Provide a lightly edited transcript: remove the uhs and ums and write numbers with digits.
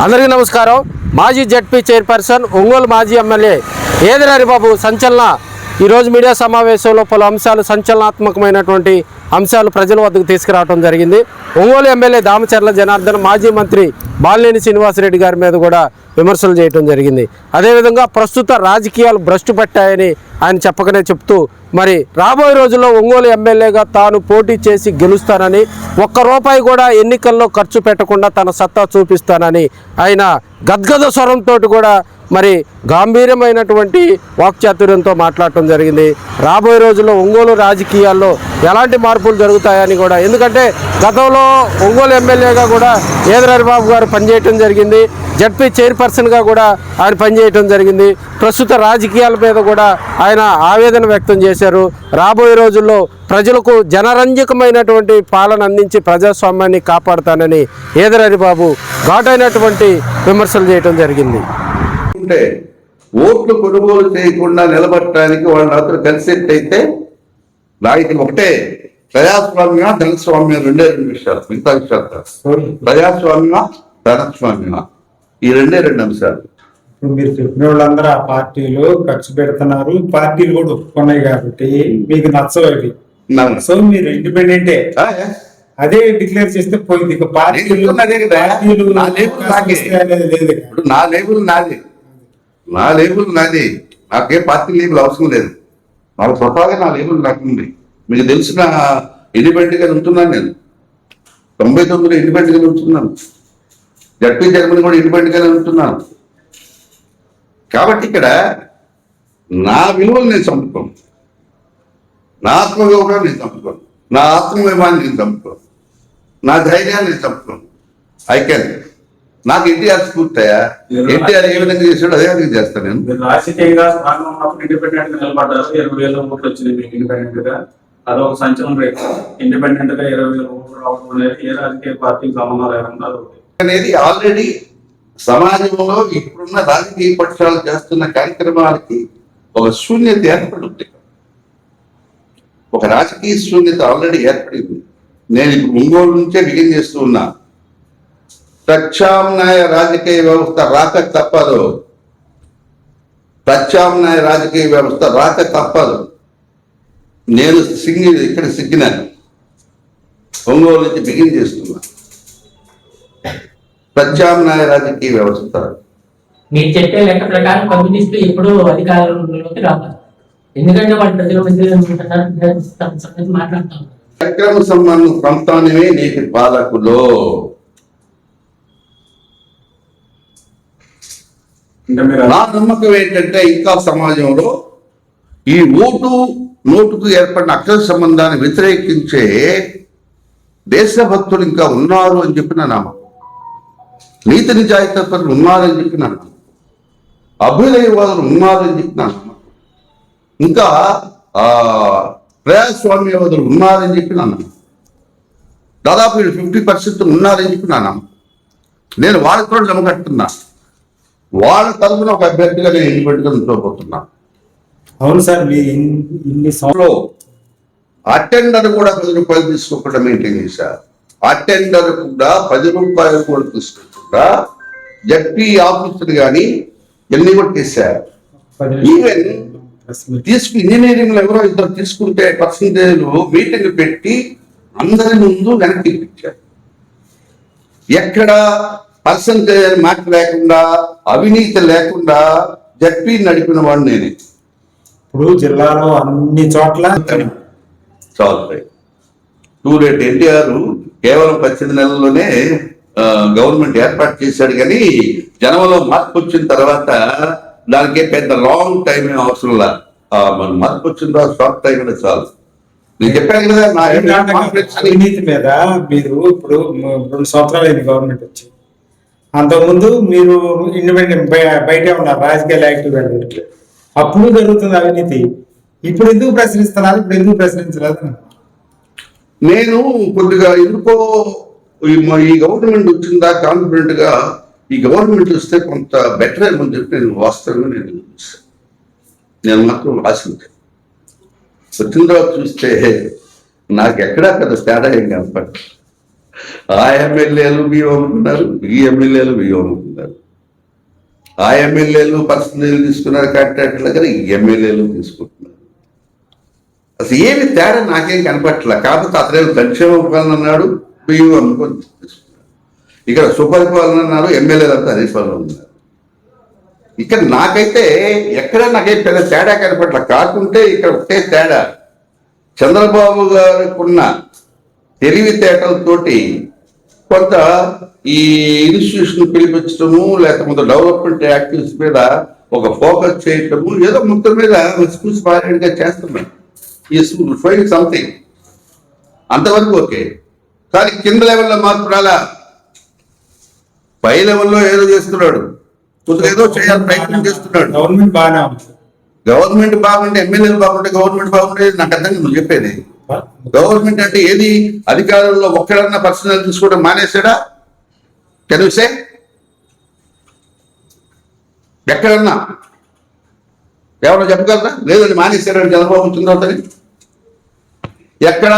అందరికీ నమస్కారం. మాజీ జడ్పీ చైర్పర్సన్ ఒంగోలు మాజీ ఎమ్మెల్యే ఏదెల హరిబాబు సంచలన ఈరోజు మీడియా సమావేశంలో పలు అంశాలు సంచలనాత్మకమైనటువంటి అంశాలు ప్రజల వద్దకు తీసుకురావడం జరిగింది. ఒంగోలు ఎమ్మెల్యే దామచర్ల జనార్దన్ మాజీ మంత్రి బాలినేని శ్రీనివాసరెడ్డి గారి మీద కూడా విమర్శలు చేయడం జరిగింది. అదేవిధంగా ప్రస్తుత రాజకీయాలు భ్రష్టు పట్టాయని ఆయన చెప్పకనే చెప్తూ మరి రాబోయే రోజుల్లో ఒంగోలు ఎమ్మెల్యేగా తాను పోటీ చేసి గెలుస్తానని, ఒక్క రూపాయి కూడా ఎన్నికల్లో ఖర్చు పెట్టకుండా తన సత్తా చూపిస్తానని ఆయన గద్గద స్వరంతో కూడా మరి గాంభీర్యమైనటువంటి వాక్చాతుర్యంతో మాట్లాడటం జరిగింది. రాబోయే రోజుల్లో ఒంగోలు రాజకీయాల్లో ఎలాంటి మార్పులు జరుగుతాయని కూడా, ఎందుకంటే గతంలో ఒంగోలు ఎమ్మెల్యేగా కూడా ఏదెల హరిబాబు గారు పనిచేయటం జరిగింది, జడ్పీ చైర్పర్సన్గా కూడా ఆయన పనిచేయటం జరిగింది. ప్రస్తుత రాజకీయాల మీద కూడా ఆయన ఆవేదన వ్యక్తం చేశారు. రాబోయే రోజుల్లో ప్రజలకు జనరంజకమైనటువంటి పాలన అందించి ప్రజాస్వామ్యాన్ని కాపాడుతానని ఏదెల హరిబాబు ఘాటైనటువంటి విమర్శలు చేయటం జరిగింది. అంటే ఓట్లు కొనుగోలు చేయకుండా నిలబడటానికి వాళ్ళ అతను కలిసేట్టయితే నాయకులు ఒకటే ప్రజాస్వామ్య ధనస్వామ్యం రెండే విషయాలు, మిగతా విషయాలు కాదు. ప్రజాస్వామ్య ధనస్వామ్య ఈ రెండే రెండు అంశాలు. మీరు చెప్పిన వాళ్ళందరూ ఆ పార్టీలు ఖర్చు పెడుతున్నారు, పార్టీలు కూడా ఒప్పుకున్నాయి కాబట్టి మీకు నచ్చవి. సో మీరు ఇండిపెండెంటే అదే డిక్లేర్ చేస్తే పోయింది. ఇక పార్టీలు నా లేబుల్ నాది, నాకే పార్టీ లేబుల్ అవసరం లేదు. నాకు స్వతహాగా నా లేబుల్ నాకు ఉంది. మీకు తెలిసిన ఇండిపెండెంట్ గా ఉంటున్నాను. నేను 99 ఇండిపెండెంట్ గా ఉంటున్నాను. జడ్పీ చైర్మన్ కూడా ఇండిపెండెంట్ గానే ఉంటున్నాను. కాబట్టి ఇక్కడ నా విలువలు నేను చంపుకోను, నా ఆత్మగౌరవం నేను చంపుకోను, నా ఆత్మవిమాన్ని నేను చంపుకోను, నా ధైర్యాన్ని నేను చంపుకోను. I can. నాకు ఎన్టీఆర్ స్ఫూర్తయా, ఎన్టీఆర్ ఏ విధంగా చేసాడు అదే విధంగా చేస్తాను నేను. రాజకీయంగా స్ట్రాంగ్ ఉన్నప్పుడు ఇండిపెండెంట్ గా నిలబడ్డారు. 20,000 ఓట్లు వచ్చింది మీకు ఇండిపెండెంట్ గా. అదొక సంచలనం రేటు. ఇండిపెండెంట్ గా 20,000 ఓట్లు రావడం అనేది ఏ రాజకీయ పార్టీకి సంబంధం లేకుండా అనేది ఆల్రెడీ సమాజంలో ఇప్పుడున్న రాజకీయ పక్షాలు చేస్తున్న కార్యక్రమాలకి ఒక శూన్యత ఏర్పడింది. ఒక రాజకీయ శూన్యత ఆల్రెడీ ఏర్పడింది. నేను ఇప్పుడు ఒంగోలు నుంచే బిగిన్ చేస్తూ ఉన్నా. ప్రత్యామ్నాయ రాజకీయ వ్యవస్థ రాక తప్పదు. ప్రత్యామ్నాయ రాజకీయ వ్యవస్థ రాక తప్పదు. నేను ఇక్కడ సిగ్గినాను, ఒంగోలు నుంచి బిగిన్ చేస్తున్నా. ప్రత్యామ్నాయ రాజకీయ వ్యవస్థ మీరు చెప్పే లెక్క ప్రకారం కమ్యూనిస్టులు ఎప్పుడూ అధికారంలోకి రావాలి. ఎందుకంటే వాళ్ళు ప్రజల మధ్య మాట్లాడతాం. అక్రమ సంబంధం సంతానమే నీతి పాలకులు. నా నమ్మకం ఏంటంటే ఇంకా సమాజంలో ఈ నోటుకు ఏర్పడిన అక్రమ సంబంధాన్ని వ్యతిరేకించే దేశభక్తులు ఇంకా ఉన్నారు అని చెప్పి నా నమ్మకం. నీతి నిజాయితీపరులు ఉన్నారని చెప్పి నా నమ్మకం. అభ్యుదయవాదులు ఉన్నారని చెప్పి నా నమ్మకం. ఇంకా ప్రజాస్వామ్యవాదులు ఉన్నారని చెప్పి నా నమ్మకం. దాదాపు 50% ఉన్నారని చెప్పి నా నమ్మకం. నేను వాళ్ళతో నమ్మకట్టున్నా. వాళ్ళ తరఫున ఒక అభ్యర్థిగా నేను ఇండిపెండెంట్గా నిలబోతున్నా. అవును సార్, ఇన్ని అటెండర్ కూడా 10 రూపాయలు తీసుకోకుండా మెయింటైన్ చేశారు. అటెండర్ కూడా 10 రూపాయలు కూడా తీసుకోకుండా జడ్పీ ఆఫీసర్ కానీ ఎన్ని కూడా చేశారు. ఈవెన్ ఇంజనీరింగ్ లో ఎవరో ఇద్దరు తీసుకుంటే పర్సంటేజ్ మీటింగ్ పెట్టి అందరి ముందు వెనక్కి ఇప్పించారు. ఎక్కడ పర్సంటేజ్ మాట లేకుండా, అవినీతి లేకుండా జడ్పీ నడిపిన వాడు నేనే. ఇప్పుడు జిల్లాలో అన్ని చోట్ల చాలు. టూరేట్ ఎన్టీఆర్ కేవలం 18 నెలల్లోనే గవర్నమెంట్ ఏర్పాటు చేశాడు. కానీ జనంలో మార్పు వచ్చిన తర్వాత దానికే పెద్ద లాంగ్ టైం అవసరం లేదు. మన మార్పు వచ్చిన తర్వాత షార్ట్ టైం అనేది చాలు. నేను చెప్పాను కదా, నా అవినీతి మీద మీరు ఇప్పుడు 2 సంవత్సరాలు అయింది గవర్నమెంట్ వచ్చి. అంతకుముందు మీరు ఇండిపెండెంట్ బయటే ఉన్నారు, రాజకీయాలు యాక్టివ్ అయ్యారు. అప్పుడు జరుగుతుంది అవినీతి. ఇప్పుడు ఎందుకు ప్రశ్నిస్తున్నారు? ఇప్పుడు ఎందుకు ప్రశ్నించలేదు? నేను కొద్దిగా ఎందుకో ఈ గవర్నమెంట్ వచ్చిందా కాన్ఫిడెంట్ గా ఈ గవర్నమెంట్ వస్తే కొంత బెటర్ ఏమని చెప్పి నేను వాస్తవంగా నేను మాత్రం ఆశించాను. వచ్చిన తర్వాత చూస్తే నాకు ఎక్కడా పెద్ద తేడా ఏం కనపడి ఆ ఎమ్మెల్యేలు బియ్యం అమ్ముకున్నారు, ఈ ఎమ్మెల్యేలు బియ్యం అమ్ముకున్నారు. ఆ ఎమ్మెల్యేలు పర్సనల్ తీసుకున్నారు కాంట్రాక్టర్ దగ్గర, ఈ ఎమ్మెల్యేలు తీసుకుంటున్నారు. అసలు ఏమి తేడా నాకేం కనపట్ల. కాకపోతే అతను సంక్షేమ పాలన అన్నాడు, బియ్యం అమ్ముకొని తీసుకున్నారు. ఇక్కడ సుపరిపాలన అన్నారు, ఎమ్మెల్యేలు అంతా అదే పనులు ఉన్నారు. ఇక్కడ నాకైతే ఎక్కడ నాకైతే పెద్ద తేడా కనపట్ల. కాకుంటే ఇక్కడ ఒకటే తేడా, చంద్రబాబు గారికి ఉన్న తెలివితేటలతోటి కొంత ఈ ఇన్స్టిట్యూషన్ పిలిపించడము, లేకపోతే డెవలప్మెంట్ యాక్టివిటీస్ మీద ఒక ఫోకస్ చేయటము, ఏదో మొత్తం మీద స్కూల్స్ పారేడుగా చేస్తున్నాడు. ఈ షోయింగ్ సంథింగ్ అంతవరకు ఓకే. కానీ కింద లెవెల్లో మార్పు రాలా. పై లెవెల్లో ఏదో చేస్తున్నాడు, కొద్దిగా ఏదో చేయాలని ప్రయత్నం చేస్తున్నాడు. గవర్నమెంట్ బాగానే ఉంది. గవర్నమెంట్ బాగుంటే ఎమ్మెల్యేలు బాగుంటే గవర్నమెంట్ బాగుంటే నాకు అర్థం నువ్వు చెప్పేది. గవర్నమెంట్ అంటే ఏది? అధికారంలో ఒక్కడన్నా పర్సనల్ తీసుకోవడం మానేసాడా? Can you say? ఎక్కడన్నా ఎవరో చెప్పగలరా? లేదండి మానేశారని చంద్రబాబు వచ్చిన తర్వాత ఎక్కడ